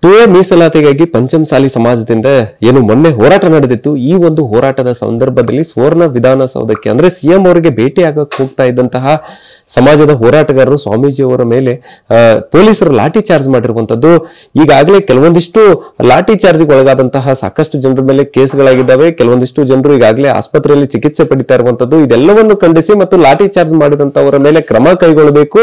2A ಮೀಸಲಾತಿಗಾಗಿ Panchamasali ಸಮಾಜದಿಂದ ಏನು ಮೊನ್ನೆ ಹೋರಾಟ ನಡೆದಿತ್ತು. ಈ ಒಂದು ಹೋರಾಟದ ಸಂದರ್ಭದಲ್ಲಿ ಸುವರ್ಣ ವಿಧಾನಸೌಧಕ್ಕೆ ಅಂದ್ರೆ ಸಿಎಂ ಅವರಿಗೆ ಭೇಟಿಯಾಗಕ್ಕೆ ಹೋಗ್ತಾ ಇದ್ದಂತಹ ಸಮಾಜದ ಹೋರಾಟಗಾರರು ಸ್ವಾಮೀಜಿ ಅವರ ಮೇಲೆ ಪೊಲೀಸರು ಲಾಠಿ ಚಾರ್ಜ್ ಮಾಡಿರುವಂತದ್ದು. ಈಗಾಗಲೇ ಕೆಲವೊಂದಿಷ್ಟು ಲಾಠಿ ಚಾರ್ಜ್ಗೆ ಒಳಗಾದಂತಹ ಸಾಕಷ್ಟು ಜನರ ಮೇಲೆ ಕೇಸ್ಗಳಾಗಿದ್ದಾವೆ. ಕೆಲವೊಂದಿಷ್ಟು ಜನರು ಈಗಾಗಲೇ ಆಸ್ಪತ್ರೆಯಲ್ಲಿ ಚಿಕಿತ್ಸೆ ಪಡಿತಾ ಇರುವಂತದ್ದು. ಇದೆಲ್ಲವನ್ನು ಖಂಡಿಸಿ ಮತ್ತು ಲಾಠಿ ಚಾರ್ಜ್ ಮಾಡಿದಂತವರ ಮೇಲೆ ಕ್ರಮ ಕೈಗೊಳ್ಳಬೇಕು,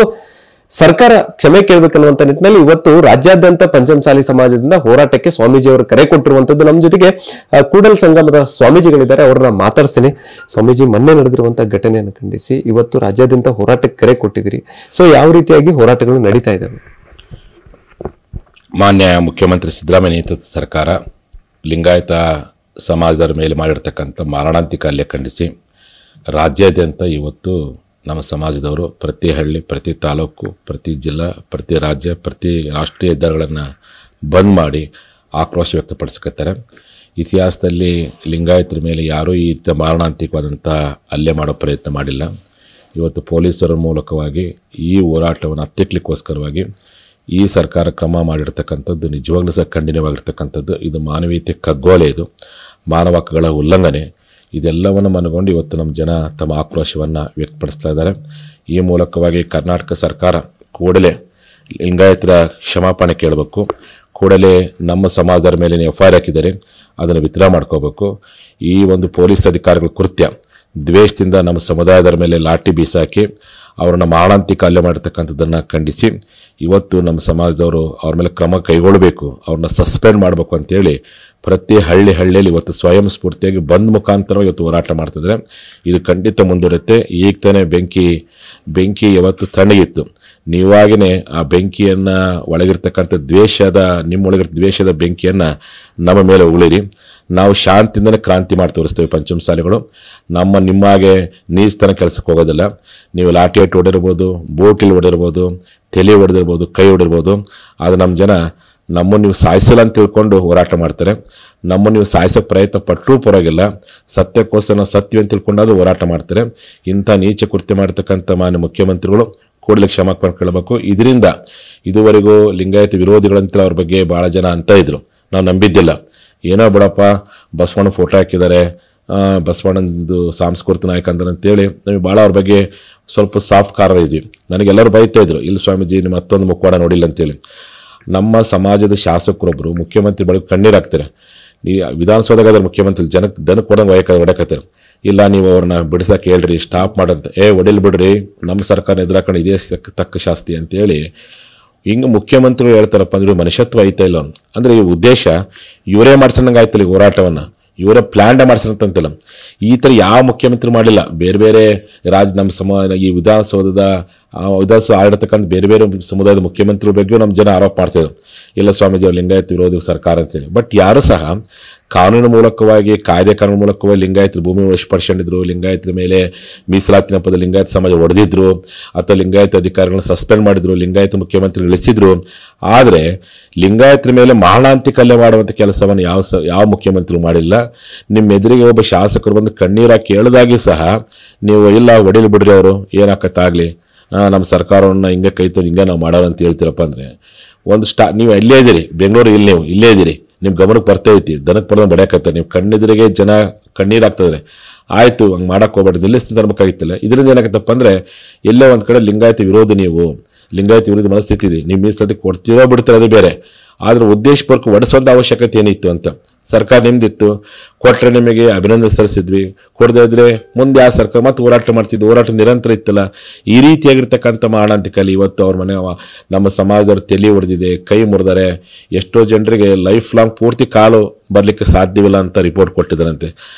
ಸರ್ಕಾರ ಕ್ಷಮೆ ಕೇಳಬೇಕನ್ನುವಂತ ನಿಟ್ಟಿನಲ್ಲಿ ಇವತ್ತು ರಾಜ್ಯಾದ್ಯಂತ ಪಂಚಮಸಾಲಿ ಸಮಾಜದಿಂದ ಹೋರಾಟಕ್ಕೆ ಸ್ವಾಮೀಜಿ ಅವರು ಕರೆ ಕೊಟ್ಟಿರುವಂತದ್ದು. ನಮ್ಮ ಜೊತೆಗೆ ಕೂಡಲ ಸಂಗಮದ ಸ್ವಾಮೀಜಿಗಳಿದ್ದಾರೆ, ಅವ್ರನ್ನ ಮಾತಾಡ್ತೀನಿ. ಸ್ವಾಮೀಜಿ, ಮೊನ್ನೆ ನಡೆದಿರುವಂತಹ ಘಟನೆಯನ್ನು ಖಂಡಿಸಿ ಇವತ್ತು ರಾಜ್ಯಾದ್ಯಂತ ಹೋರಾಟಕ್ಕೆ ಕರೆ ಕೊಟ್ಟಿದ್ದೀರಿ. ಸೊ ಯಾವ ರೀತಿಯಾಗಿ ಹೋರಾಟಗಳು ನಡೀತಾ ಇದ್ದಾವೆ? ಮಾನ್ಯ ಮುಖ್ಯಮಂತ್ರಿ ಸಿದ್ದರಾಮಯ್ಯ ನೇತೃತ್ವದ ಸರ್ಕಾರ ಲಿಂಗಾಯತ ಸಮಾಜದ ಮೇಲೆ ಮಾಡಿರ್ತಕ್ಕಂಥ ಮಾರಣಾಂತಿಕ ಹಲ್ಲೆ ಖಂಡಿಸಿ ರಾಜ್ಯಾದ್ಯಂತ ಇವತ್ತು ನಮ್ಮ ಸಮಾಜದವರು ಪ್ರತಿ ಹಳ್ಳಿ, ಪ್ರತಿ ತಾಲೂಕು, ಪ್ರತಿ ಜಿಲ್ಲಾ, ಪ್ರತಿ ರಾಜ್ಯ, ಪ್ರತಿ ರಾಷ್ಟ್ರೀಯ ಹೆದ್ದಾರಿಗಳನ್ನು ಬಂದ್ ಮಾಡಿ ಆಕ್ರೋಶ ವ್ಯಕ್ತಪಡಿಸಕತ್ತಾರೆ. ಇತಿಹಾಸದಲ್ಲಿ ಲಿಂಗಾಯತರ ಮೇಲೆ ಯಾರೂ ಈ ಮಾರಣಾಂತಿಕವಾದಂಥ ಹಲ್ಲೆ ಮಾಡೋ ಪ್ರಯತ್ನ ಮಾಡಿಲ್ಲ. ಇವತ್ತು ಪೊಲೀಸರ ಮೂಲಕವಾಗಿ ಈ ಹೋರಾಟವನ್ನು ಹತ್ತಿಕ್ಲಿಕ್ಕೋಸ್ಕರವಾಗಿ ಈ ಸರ್ಕಾರ ಕ್ರಮ ಮಾಡಿರ್ತಕ್ಕಂಥದ್ದು ನಿಜವಾಗ್ಲೂ ಸಹ ಖಂಡನೀಯವಾಗಿರ್ತಕ್ಕಂಥದ್ದು. ಇದು ಮಾನವೀಯತೆ ಕಗ್ಗೋಲೆ, ಇದು ಮಾನವ ಹಕ್ಕುಗಳ ಉಲ್ಲಂಘನೆ. ಇದೆಲ್ಲವನ್ನು ಮನಗೊಂಡು ಇವತ್ತು ನಮ್ಮ ಜನ ತಮ್ಮ ಆಕ್ರೋಶವನ್ನು ವ್ಯಕ್ತಪಡಿಸ್ತಾ ಇದ್ದಾರೆ. ಈ ಮೂಲಕವಾಗಿ ಕರ್ನಾಟಕ ಸರ್ಕಾರ ಕೂಡಲೇ ಲಿಂಗಾಯತರ ಕ್ಷಮಾಪಣೆ ಕೇಳಬೇಕು. ಕೂಡಲೇ ನಮ್ಮ ಸಮಾಜದ ಮೇಲೆ FIR ಹಾಕಿದ್ದಾರೆ, ಅದನ್ನು ವಿತ್ಡ್ರಾ ಮಾಡ್ಕೋಬೇಕು. ಈ ಒಂದು ಪೊಲೀಸ್ ಅಧಿಕಾರಿಗಳ ಕೃತ್ಯ ದ್ವೇಷದಿಂದ ನಮ್ಮ ಸಮುದಾಯದ ಮೇಲೆ ಲಾಠಿ ಬೀಸಾಕಿ ಅವರನ್ನ ಮಾರಣಾಂತಿಕ ಹಲ್ಲೆ ಮಾಡಿರ್ತಕ್ಕಂಥದ್ದನ್ನು ಖಂಡಿಸಿ ಇವತ್ತು ನಮ್ಮ ಸಮಾಜದವರು ಅವ್ರ ಮೇಲೆ ಕ್ರಮ ಕೈಗೊಳ್ಳಬೇಕು, ಅವ್ರನ್ನ ಸಸ್ಪೆಂಡ್ ಮಾಡಬೇಕು ಅಂತೇಳಿ ಪ್ರತಿ ಹಳ್ಳಿಯಲ್ಲಿ ಇವತ್ತು ಸ್ವಯಂ ಸ್ಫೂರ್ತಿಯಾಗಿ ಬಂದ್ ಮುಖಾಂತರ ಇವತ್ತು ಹೋರಾಟ ಮಾಡ್ತಿದ್ದಾರೆ. ಇದು ಖಂಡಿತ ಮುಂದುವರುತ್ತೆ. ಈಗ ತಾನೇ ಬೆಂಕಿ ಯಾವತ್ತು ತಣ್ಣಗಿತ್ತು, ನೀವಾಗಿನೇ ಆ ಬೆಂಕಿಯನ್ನು ಒಳಗಿರ್ತಕ್ಕಂಥ ನಿಮ್ಮೊಳಗಿರ್ತ ದ್ವೇಷದ ಬೆಂಕಿಯನ್ನು ನಮ್ಮ ಮೇಲೆ ಉಗುಳಿರಿ. ನಾವು ಶಾಂತಿಯಿಂದನೇ ಕ್ರಾಂತಿ ಮಾಡಿ ತೋರಿಸ್ತೇವೆ. ಪಂಚಮಸಾಲಿಗಳು ನಿಮ್ಮಾಗೆ ನೀಸ್ತನ ಕೆಲಸಕ್ಕೆ ಹೋಗೋದಿಲ್ಲ. ನೀವು ಲಾಠಿ ಇಟ್ಟು ಹೊಡಿರ್ಬೋದು, ಬೋಟಿಲ್ ಹೊಡಿರ್ಬೋದು, ತಲೆ ಹೊಡೆದಿರ್ಬೋದು, ಕೈ ಹೊಡಿರ್ಬೋದು. ಆದರೆ ನಮ್ಮ ಜನ ನಮ್ಮನ್ನು ನೀವು ಸಾಯಿಸಿಲ್ಲ ಅಂತ ತಿಳ್ಕೊಂಡು ಹೋರಾಟ ಮಾಡ್ತಾರೆ. ನಮ್ಮನ್ನು ನೀವು ಸಾಯಿಸೋಕೆ ಪ್ರಯತ್ನ ಪಟ್ಟರೂ ಪರವಾಗಿಲ್ಲ, ಸತ್ಯಕ್ಕೋಸ್ಕರ ನಾವು ಸತ್ಯ ಅಂತ ತಿಳ್ಕೊಂಡಾದ್ರೂ ಹೋರಾಟ ಮಾಡ್ತಾರೆ. ಇಂಥ ನೀಚ ಕೃತ್ಯ ಮಾಡ್ತಕ್ಕಂಥ ಮಾನ್ಯ ಮುಖ್ಯಮಂತ್ರಿಗಳು ಕೂಡಲೇ ಕ್ಷಮಾಪಣೆ ಕೇಳಬೇಕು. ಇದರಿಂದ ಇದುವರೆಗೂ ಲಿಂಗಾಯತ ವಿರೋಧಿಗಳಂತ ಅವ್ರ ಬಗ್ಗೆ ಭಾಳ ಜನ ಅಂತ ಇದ್ರು, ನಾವು ನಂಬಿದ್ದಿಲ್ಲ. ಏನೋ ಬಿಡಪ್ಪ, ಬಸವಣ್ಣ ಫೋಟೋ ಹಾಕಿದ್ದಾರೆ, ಬಸವಣ್ಣಂದು ಸಾಂಸ್ಕೃತಿಕ ನಾಯಕ ಅಂತಾರೆ ಅಂತೇಳಿ ನಮಗೆ ಭಾಳ ಅವ್ರ ಬಗ್ಗೆ ಸ್ವಲ್ಪ ಸಾಫ್ಟ್ ಕಾರ್ನರ್ ಇದ್ವಿ. ನನಗೆಲ್ಲರೂ ಬೈತಾ ಇದ್ರು, ಇಲ್ಲಿ ಸ್ವಾಮೀಜಿ ನಿಮ್ಮ ಮತ್ತೊಂದು ಮುಖವಾಡ ನೋಡಿಲ್ಲ ಅಂತೇಳಿ. ನಮ್ಮ ಸಮಾಜದ ಶಾಸಕರೊಬ್ಬರು ಮುಖ್ಯಮಂತ್ರಿ ಬಳಿ ಕಣ್ಣೀರಾಗ್ತಾರೆ. ಈ ವಿಧಾನಸೌಧಗಾದ್ರೆ ಮುಖ್ಯಮಂತ್ರಿ ಜನಕ್ಕೆ ದನಕ್ಕೆ ಕೊಡಂಗೆ ಹೊಡಕತ್ತಾರೆ. ಇಲ್ಲ, ನೀವು ಅವ್ರನ್ನ ಬಿಡಿಸಕ್ಕೆ ಹೇಳ್ರಿ, ಸ್ಟಾಪ್ ಮಾಡಂತ. ಹೊಡಿಲ್ ಬಿಡ್ರಿ, ನಮ್ಮ ಸರ್ಕಾರ ಎದುರಾಕೊಂಡು ಇದೇ ತಕ್ಕ ಶಾಸ್ತಿ ಅಂತೇಳಿ ಹಿಂಗೆ ಮುಖ್ಯಮಂತ್ರಿಗಳು ಹೇಳ್ತಾರಪ್ಪ ಅಂದ್ರೆ ಮನುಷ್ಯತ್ವ ಐತಾ ಇಲ್ಲ ಅಂದ್ರೆ ಈ ಉದ್ದೇಶ ಇವರೇ ಮಾಡ್ಸಂಗೆ ಆಯ್ತಲ್ಲ ಈ ಹೋರಾಟವನ್ನು, ಇವರೇ ಪ್ಲಾನ್ ಮಾಡ್ಸಂತಂತಿಲ್ಲ. ಈ ಥರ ಯಾವ ಮುಖ್ಯಮಂತ್ರಿ ಮಾಡಲಿಲ್ಲ. ಬೇರೆ ಬೇರೆ ನಮ್ಮ ಈ ವಿಧಾನಸೌಧ ಆಡಿರ್ತಕ್ಕಂಥ ಬೇರೆ ಸಮುದಾಯದ ಮುಖ್ಯಮಂತ್ರಿ ಬಗ್ಗೆ ನಮ್ಮ ಜನ ಆರೋಪ ಮಾಡ್ತಿದ್ರು, ಇಲ್ಲ ಸ್ವಾಮೀಜಿ ಅವ್ರು ಲಿಂಗಾಯತ ವಿರೋಧಿ ಸರ್ಕಾರ ಅಂತೇಳಿ. ಬಟ್ ಯಾರು ಸಹ ಕಾನೂನು ಮೂಲಕವಾಗಿ, ಕಾನೂನು ಮೂಲಕವಾಗಿ ಲಿಂಗಾಯತರ ಭೂಮಿ ವಶಪಡಿಸಿಕೊಂಡಿದ್ರು, ಲಿಂಗಾಯತರ ಮೇಲೆ ಮೀಸಲಾತಿ ನೆಪದ ಲಿಂಗಾಯತ ಸಮಾಜ ಹೊಡೆದಿದ್ರು, ಅಥವಾ ಲಿಂಗಾಯತ ಅಧಿಕಾರಿಗಳನ್ನ ಸಸ್ಪೆಂಡ್ ಮಾಡಿದ್ರು, ಲಿಂಗಾಯತ ಮುಖ್ಯಮಂತ್ರಿ ಇಳಿಸಿದ್ರು. ಆದರೆ ಲಿಂಗಾಯತರ ಮೇಲೆ ಮಾರಣಾಂತಿಕ ಹಲ್ಲೆ ಮಾಡುವಂಥ ಕೆಲಸವನ್ನು ಯಾವ ಮುಖ್ಯಮಂತ್ರಿ ಮಾಡಿಲ್ಲ. ನಿಮ್ಮ ಎದುರಿಗೆ ಒಬ್ಬ ಶಾಸಕರು ಬಂದು ಕಣ್ಣೀರಾಗಿ ಕೇಳಿದಾಗಿ ಸಹ ನೀವು ಇಲ್ಲ ಹೊಡಿಲಿ ಬಿಡ್ರಿ, ಅವರು ಏನಾಕತ್ತಾಗಲಿ, ನಮ್ಮ ಸರ್ಕಾರವನ್ನು ಹಿಂಗೆ ಕೈತು ಹಿಂಗೆ ನಾವು ಮಾಡೋಣ ಅಂತ ಹೇಳ್ತೀರಪ್ಪ ಅಂದರೆ ನೀವು ಎಲ್ಲೇ ಇದ್ದೀರಿ, ಬೆಂಗಳೂರು ಇಲ್ಲಿ ನೀವು ಇಲ್ಲೇ ಇದ್ದೀರಿ, ನಿಮ್ಮ ಗಮನಕ್ಕೆ ಬರ್ತಾ ಐತಿ, ದನಕ್ಕೆ ಬರೋದು ಬಡಿಯಾಕತ್ತಾರೆ, ನೀವು ಕಣ್ಣೆದುರಿಗೆ ಜನ ಕಣ್ಣೀರಾಗ್ತದೆ. ಆಯಿತು, ಹಂಗೆ ಮಾಡಕ್ಕೆ ಹೋಗ್ಬೇಡಿ, ನಿಲ್ಲಿಸ್ತಾ ತರಬೇಕಾಗಿತ್ತಿಲ್ಲ. ಇದರಿಂದ ಏನಾಗತ್ತಪ್ಪ ಅಂದರೆ ಎಲ್ಲೋ ಒಂದು ಕಡೆ ಲಿಂಗಾಯತ ವಿರೋಧಿ, ಲಿಂಗಾಯತ ವಿರೋಧಿ ಮನಸ್ಥಿತಿ ಇದೆ, ನೀವು ಮೀಸಲಾತಿ ಕೊಡ್ತೀರೋ ಬಿಡ್ತೀರೋ ಅದು ಬೇರೆ. ಆದ್ರೆ ಉದ್ದೇಶಪೂರ್ವಕ ಒಡಿಸೋದ ಅವಶ್ಯಕತೆ ಏನಿತ್ತು ಅಂತ ಸರ್ಕಾರ ನಿಮ್ದಿತ್ತು, ಕೊಟ್ಟರೆ ನಿಮಗೆ ಅಭಿನಂದನೆ ಸಲ್ಲಿಸಿದ್ವಿ, ಕೊಡದೇ ಇದ್ರೆ ಮುಂದೆ ಆ ಸರ್ಕಾರ ಮತ್ತೆ ಹೋರಾಟ ಮಾಡ್ತಿದ್ವಿ, ಹೋರಾಟ ನಿರಂತರ ಇತ್ತಲ್ಲ. ಈ ರೀತಿಯಾಗಿರ್ತಕ್ಕಂಥ ಮಾರಣಾಂತಿಕಲ್ಲಿ ಇವತ್ತು ಅವ್ರ ಮನೆ ನಮ್ಮ ಸಮಾಜದವ್ರು ತಲೆ ಹೊಡೆದಿದೆ, ಕೈ ಮುರಿದಾರೆ, ಎಷ್ಟೋ ಜನರಿಗೆ ಲೈಫ್ ಲಾಂಗ್ ಪೂರ್ತಿ ಕಾಲು ಬರಲಿಕ್ಕೆ ಸಾಧ್ಯವಿಲ್ಲ ಅಂತ ರಿಪೋರ್ಟ್ ಕೊಟ್ಟಿದ್ದಾರಂತೆ.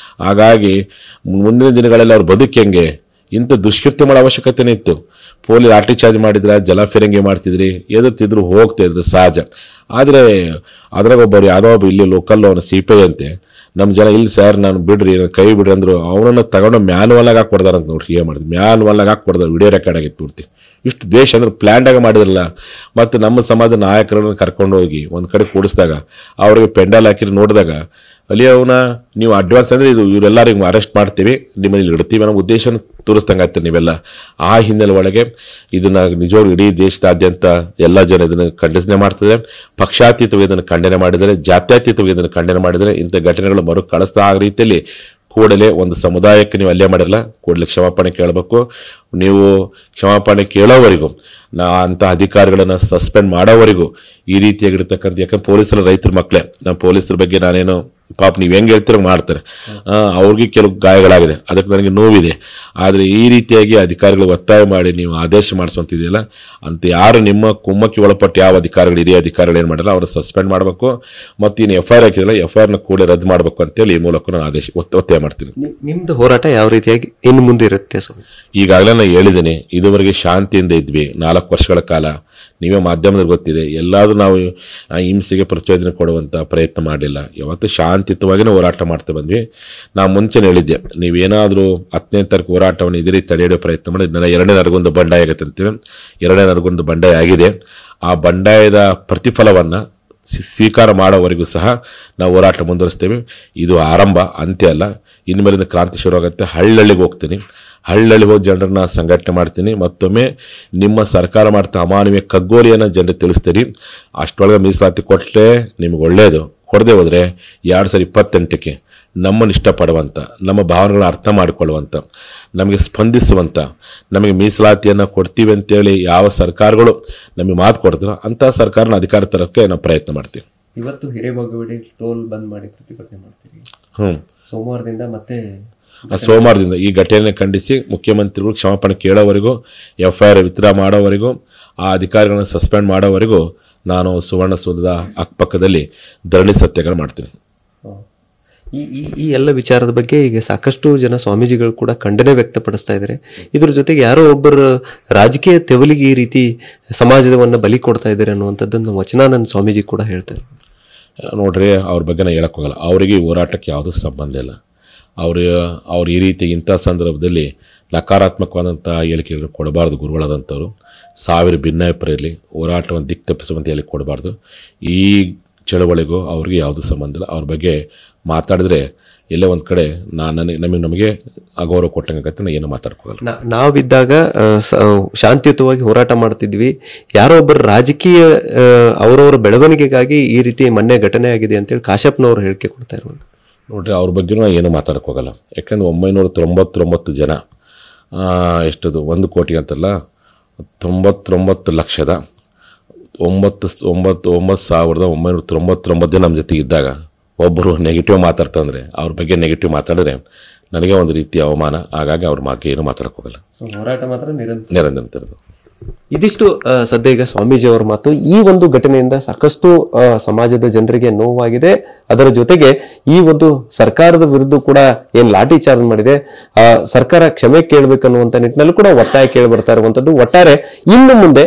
ಹಾಗಾಗಿ ಮುಂದಿನ ದಿನಗಳಲ್ಲಿ ಅವ್ರ ಬದುಕು ಹೆಂಗೆ, ಇಂಥ ದುಷ್ಕೃತ್ಯ ಮಾಡೋ ಅವಶ್ಯಕತೆನೇ ಇತ್ತು. ಪೊಲೀಸ್ ಲಾಠಿ ಚಾರ್ಜ್ ಮಾಡಿದ್ರೆ, ಜಲ ಫಿರಂಗಿ ಮಾಡ್ತಿದ್ರಿ, ಎದುತ್ತಿದ್ರು ಹೋಗ್ತಾ ಇದ್ರು ಸಹಜ. ಆದರೆ ಅದ್ರಾಗ ಒಬ್ಬರು ಯಾವುದೋ ಒಬ್ಬ ಇಲ್ಲಿ ಲೋಕಲ್ ಅವನು CPI ಅಂತೆ, ನಮ್ಮ ಜನ ಇಲ್ಲಿ ಸರ್ ನಾನು ಬಿಡ್ರಿ, ಕೈ ಬಿಡ್ರಿ ಅಂದ್ರು. ಅವನನ್ನು ತಗೊಂಡು ಮ್ಯಾನ್ವಲ್ ಆಗಿ ಹಾಕಿ ಕೊಡ್ದಾರಂತ ನೋಡ್ರಿ. ಏನು ಮಾಡಿದ್ವಿ, ಮ್ಯಾನ್ವಲ್ ಆಗಿ ಹಾಕಿ ಕೊಡ್ದಾರ. ವಿಡಿಯೋ ರೆಕಾರ್ಡ್ ಆಗಿತ್ತು ಪೂರ್ತಿ. ಇಷ್ಟು ದ್ವೇಷ ಅಂದ್ರೆ ಪ್ಲ್ಯಾಂಡ್ ಆಗಿ ಮಾಡಿದ್ರಲ್ಲ. ಮತ್ತು ನಮ್ಮ ಸಮಾಜದ ನಾಯಕರನ್ನು ಕರ್ಕೊಂಡು ಹೋಗಿ ಒಂದು ಕಡೆ ಕೂಡಿಸಿದಾಗ ಅವ್ರಿಗೆ ಪೆಂಡಾಲ್ ಹಾಕಿ ನೋಡಿದಾಗ ಅಲ್ಲಿ ಅವನ ನೀವು ಅಡ್ವಾನ್ಸ್ ಅಂದರೆ ಇದು ಇವರೆಲ್ಲರಿಗೂ ಅರೆಸ್ಟ್ ಮಾಡ್ತೀವಿ, ನಿಮ್ಮಲ್ಲಿ ಇಡ್ತೀವಿ ಅನ್ನೋ ಉದ್ದೇಶನ ತೋರಿಸ್ದಂಗೆ ಆಗ್ತದೆ ನೀವೆಲ್ಲ. ಆ ಹಿನ್ನೆಲೆ ಒಳಗೆ ಇದನ್ನ ನಿಜವಾಗ್ಲೂ ಇಡೀ ದೇಶದಾದ್ಯಂತ ಎಲ್ಲ ಜನ ಇದನ್ನು ಖಂಡನೆ ಮಾಡ್ತಿದ್ದಾರೆ. ಪಕ್ಷಾತೀತವಾಗಿ ಇದನ್ನು ಖಂಡನೆ ಮಾಡಿದರೆ, ಜಾತ್ಯತೀತವಾಗಿ ಇದನ್ನು ಖಂಡನೆ ಮಾಡಿದರೆ, ಇಂಥ ಘಟನೆಗಳು ಮರು ಕಳಿಸ್ತಾ ಆ ರೀತಿಯಲ್ಲಿ ಕೂಡಲೇ ಒಂದು ಸಮುದಾಯಕ್ಕೆ ನೀವು ಅಲ್ಲೇ ಮಾಡಿರಲ್ಲ, ಕೂಡಲೇ ಕ್ಷಮಾಪಣೆ ಕೇಳಬೇಕು. ನೀವು ಕ್ಷಮಾಪಣೆ ಕೇಳೋವರೆಗೂ ಅಂಥ ಅಧಿಕಾರಿಗಳನ್ನು ಸಸ್ಪೆಂಡ್ ಮಾಡೋವರೆಗೂ ಈ ರೀತಿಯಾಗಿರ್ತಕ್ಕಂಥ, ಯಾಕಂದ್ರೆ ಪೊಲೀಸರು ರೈತರ ಮಕ್ಕಳೇ, ನಮ್ಮ ಪೊಲೀಸರ ಬಗ್ಗೆ ನಾನೇನು ಪಾಪ ನೀವು ಹೆಂಗೆ ಹೇಳ್ತಿರೋ ಮಾಡ್ತಾರೆ, ಅವ್ರಿಗೆ ಕೆಲವು ಗಾಯಗಳಾಗಿದೆ, ಅದಕ್ಕೆ ನನಗೆ ನೋವಿದೆ. ಆದರೆ ಈ ರೀತಿಯಾಗಿ ಅಧಿಕಾರಿಗಳು ಒತ್ತಾಯ ಮಾಡಿ ನೀವು ಆದೇಶ ಮಾಡಿಸುವಂತಿದೆಯಲ್ಲ, ಅಂತ ಯಾರು ನಿಮ್ಮ ಕುಮ್ಮಕ್ಕೆ ಒಳಪಟ್ಟು ಯಾವ ಅಧಿಕಾರಿಗಳು, ಹಿರಿಯ ಅಧಿಕಾರಿಗಳು ಏನು ಮಾಡಲ್ಲ ಅವ್ರು ಸಸ್ಪೆಂಡ್ ಮಾಡಬೇಕು. ಮತ್ತು ಇನ್ನು FIR ಹಾಕಿದಲ್ಲ FIR ಕೂಡ ರದ್ದು ಮಾಡಬೇಕು ಅಂತೇಳಿ ಈ ಮೂಲಕ ನಾನು ಆದೇಶ ಒತ್ತಾಯ ಮಾಡ್ತೀನಿ. ನಿಮ್ದು ಹೋರಾಟ ಯಾವ ರೀತಿಯಾಗಿ ಇನ್ನು ಮುಂದೆ ಇರುತ್ತೆ ಸ್ವಾಮಿ? ಈಗಾಗಲೇ ನಾನು ಹೇಳಿದ್ದೀನಿ, ಇದುವರೆಗೆ ಶಾಂತಿಯಿಂದ ಇದ್ವಿ 4 ವರ್ಷಗಳ ಕಾಲ. ನೀವೇ ಮಾಧ್ಯಮದಲ್ಲಿ ಗೊತ್ತಿದೆ, ಎಲ್ಲಾದರೂ ನಾವು ಹಿಂಸೆಗೆ ಪ್ರಚೋದನೆ ಕೊಡುವಂಥ ಪ್ರಯತ್ನ ಮಾಡಲಿಲ್ಲ. ಯಾವತ್ತು ಶಾಂತಿಯುತವಾಗಿಯೇ ಹೋರಾಟ ಮಾಡ್ತಾ ಬಂದ್ವಿ. ನಾವು ಮುಂಚೆನೇ ಹೇಳಿದ್ದೆ, ನೀವೇನಾದರೂ 10ನೇ ತಾರೀಕು ಹೋರಾಟವನ್ನು ಇದೇ ರೀತಿ ತಡೆಯೋ ಪ್ರಯತ್ನ ಮಾಡಿ ನನ್ನ 2ನೇ ನರಗುಂದ ಬಂಡಾಯ ಆಗುತ್ತೆ ಅಂತೀವಿ. 2ನೇ ನರಗುಂದ ಬಂಡಾಯ ಆಗಿದೆ. ಆ ಬಂಡಾಯದ ಪ್ರತಿಫಲವನ್ನು ಸ್ವೀಕಾರ ಮಾಡೋವರೆಗೂ ಸಹ ನಾವು ಹೋರಾಟ ಮುಂದುವರಿಸ್ತೇವೆ. ಇದು ಆರಂಭ, ಅಂತ್ಯ ಅಲ್ಲ. ಇನ್ಮೇಲಿಂದ ಕ್ರಾಂತಿ ಶುರು ಆಗುತ್ತೆ. ಹಳ್ಳಿಗೆ ಹೋಗ್ತೀನಿ, ಹಳ್ಳಿ ಹೋಗಿ ಜನರನ್ನ ಸಂಘಟನೆ ಮಾಡ್ತೀನಿ. ಮತ್ತೊಮ್ಮೆ ನಿಮ್ಮ ಸರ್ಕಾರ ಮಾಡ್ತಾ ಅಮಾನವೀಯ ಕಗ್ಗೋಲಿಯನ್ನು ಜನರಿಗೆ ತಿಳಿಸ್ತೀರಿ. ಅಷ್ಟೊಳಗೆ ಮೀಸಲಾತಿ ಕೊಟ್ಟರೆ ನಿಮ್ಗೆ ಒಳ್ಳೆಯದು, ಕೊಡದೆ ಹೋದರೆ 2028ಕ್ಕೆ ನಮ್ಮನ್ನು ಇಷ್ಟಪಡುವಂಥ, ನಮ್ಮ ಭಾವನೆಗಳನ್ನ ಅರ್ಥ ಮಾಡಿಕೊಳ್ಳುವಂಥ, ನಮಗೆ ಸ್ಪಂದಿಸುವಂಥ, ನಮಗೆ ಮೀಸಲಾತಿಯನ್ನು ಕೊಡ್ತೀವಿ ಅಂತೇಳಿ ಯಾವ ಸರ್ಕಾರಗಳು ನಮಗೆ ಮಾತು ಕೊಡ್ತಾರೋ ಅಂಥ ಸರ್ಕಾರನ ಅಧಿಕಾರ ತರೋಕ್ಕೆ ನಾವು ಪ್ರಯತ್ನ ಮಾಡ್ತೀವಿ. ಇವತ್ತು ಹಿರೇಬಾಗೇವಾಡಿ ಟೋಲ್ ಬಂದ್ ಮಾಡಿ ಪ್ರತಿಭಟನೆ ಮಾಡ್ತೀವಿ. ಸೋಮವಾರದಿಂದ ಈ ಘಟನೆ ಖಂಡಿಸಿ ಮುಖ್ಯಮಂತ್ರಿಗಳು ಕ್ಷಮಾಪಣೆ ಕೇಳೋವರೆಗೂ, FIR ವಿತ್ಡ್ರಾ ಮಾಡೋವರೆಗೂ, ಆ ಅಧಿಕಾರಿಗಳನ್ನು ಸಸ್ಪೆಂಡ್ ಮಾಡೋವರೆಗೂ ನಾನು ಸುವರ್ಣಸೌಧದ ಅಕ್ಕಪಕ್ಕದಲ್ಲಿ ಧರಣಿ ಸತ್ಯಾಗ್ರಹ ಮಾಡ್ತೀನಿ. ಈ ಎಲ್ಲ ವಿಚಾರದ ಬಗ್ಗೆ ಈಗ ಸಾಕಷ್ಟು ಜನ ಸ್ವಾಮೀಜಿಗಳು ಕೂಡ ಖಂಡನೆ ವ್ಯಕ್ತಪಡಿಸ್ತಾ ಇದ್ದಾರೆ. ಇದ್ರ ಜೊತೆಗೆ ಯಾರೋ ಒಬ್ಬರು ರಾಜಕೀಯ ತೆವಲಿಗೆ ಈ ರೀತಿ ಸಮಾಜವನ್ನ ಬಲಿ ಕೊಡ್ತಾ ಇದ್ದಾರೆ ಅನ್ನುವಂಥದ್ದನ್ನು ವಚನಾನಂದ ಸ್ವಾಮೀಜಿ ಕೂಡ ಹೇಳ್ತಾರೆ. ನೋಡ್ರಿ, ಅವ್ರ ಬಗ್ಗೆ ನಾನು ಹೇಳಕ್ ಹೋಗಲ್ಲ. ಅವರಿಗೆ ಈ ಹೋರಾಟಕ್ಕೆ ಯಾವುದೂ ಸಂಬಂಧ ಇಲ್ಲ. ಅವ್ರು ಈ ರೀತಿ ಇಂಥ ಸಂದರ್ಭದಲ್ಲಿ ನಕಾರಾತ್ಮಕವಾದಂಥ ಹೇಳಿಕೆಗಳನ್ನು ಕೊಡಬಾರ್ದು. ಗುರುಗಳಾದಂಥವ್ರು 1000 ಭಿನ್ನಾಭಿಪ್ರಾಯ ಇರಲಿ, ಹೋರಾಟವನ್ನು ದಿಕ್ಕು ತಪ್ಪಿಸುವಂತ ಹೇಳಿಕೆ ಕೊಡಬಾರ್ದು. ಈ ಚಳವಳಿಗೂ ಅವ್ರಿಗೆ ಯಾವುದೂ ಸಂಬಂಧ ಇಲ್ಲ. ಅವ್ರ ಬಗ್ಗೆ ಮಾತಾಡಿದ್ರೆ ಎಲ್ಲೇ ಒಂದು ಕಡೆ ನಮಗೆ ಅಗೌರವ ಕೊಟ್ಟಂಗಾಗತ್ತೆ. ನಾನು ಏನು ಮಾತಾಡ್ಕೋಗಲ್ಲ. ನಾವಿದ್ದಾಗ ಶಾಂತಿಯುತವಾಗಿ ಹೋರಾಟ ಮಾಡ್ತಿದ್ವಿ. ಯಾರೋ ಒಬ್ಬರು ರಾಜಕೀಯ ಅವರವರ ಬೆಳವಣಿಗೆಗಾಗಿ ಈ ರೀತಿ ಮೊನ್ನೆ ಘಟನೆ ಆಗಿದೆ ಅಂತೇಳಿ ಕಾಶ್ಯಪ್ನವ್ರು ಹೇಳಿಕೆ ಕೊಡ್ತಾ ಇರೋದು. ನೋಡ್ರಿ, ಅವ್ರ ಬಗ್ಗೆ ನಾನು ಏನು ಮಾತಾಡೋಕ್ಕೋಗಲ್ಲ. ಯಾಕಂದ್ರೆ 999 ಜನ, ಎಷ್ಟದು 1 ಕೋಟಿ ಅಂತಲ್ಲ, 99,999,999 ಜನ ನಮ್ಮ ಜೊತೆಗೆ ಇದ್ದಾಗ ಒಬ್ಬರು ನೆಗೆಟಿವ್ ಮಾತಾಡ್ತಂದ್ರೆ, ಅವ್ರ ಬಗ್ಗೆ ನೆಗೆಟಿವ್ ಮಾತಾಡಿದ್ರೆ ನನಗೆ ಒಂದು ರೀತಿಯ ಅವಮಾನ. ಹಾಗಾಗಿ ಅವ್ರ ಬಗ್ಗೆ ಏನು ಮಾತಾಡೋಕ್ಕೋಗಲ್ಲ. ಹೋರಾಟ ಮಾತ್ರ ನಿರಂತರ. ಇದಿಷ್ಟು ಸದ್ಯ ಈಗ ಸ್ವಾಮೀಜಿ ಅವರ ಮಾತು. ಈ ಒಂದು ಘಟನೆಯಿಂದ ಸಾಕಷ್ಟು ಸಮಾಜದ ಜನರಿಗೆ ನೋವಾಗಿದೆ. ಅದರ ಜೊತೆಗೆ ಈ ಒಂದು ಸರ್ಕಾರದ ವಿರುದ್ಧ ಕೂಡ ಏನ್ ಲಾಠಿ ಚಾರ್ಜ್ ಮಾಡಿದೆ, ಸರ್ಕಾರ ಕ್ಷಮೆ ಕೇಳಬೇಕನ್ನುವಂತ ನಿಟ್ಟಿನಲ್ಲೂ ಕೂಡ ಒತ್ತಾಯ ಕೇಳಿ ಬರ್ತಾ ಇರುವಂತದ್ದು. ಒಟ್ಟಾರೆ ಇನ್ನು ಮುಂದೆ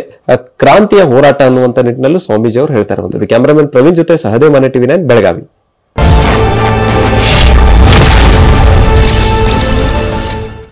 ಕ್ರಾಂತಿಯ ಹೋರಾಟ ಅನ್ನುವಂತ ನಿಟ್ಟಿನಲ್ಲೂ ಸ್ವಾಮೀಜಿ ಅವರು ಹೇಳ್ತಾ ಇರುವಂತದ್ದು. ಕ್ಯಾಮರಾಮನ್ ಪ್ರವೀಣ್ ಜೊತೆ ಸಹದೇವ್ ಮನೆ TV9 ಬೆಳಗಾವಿ.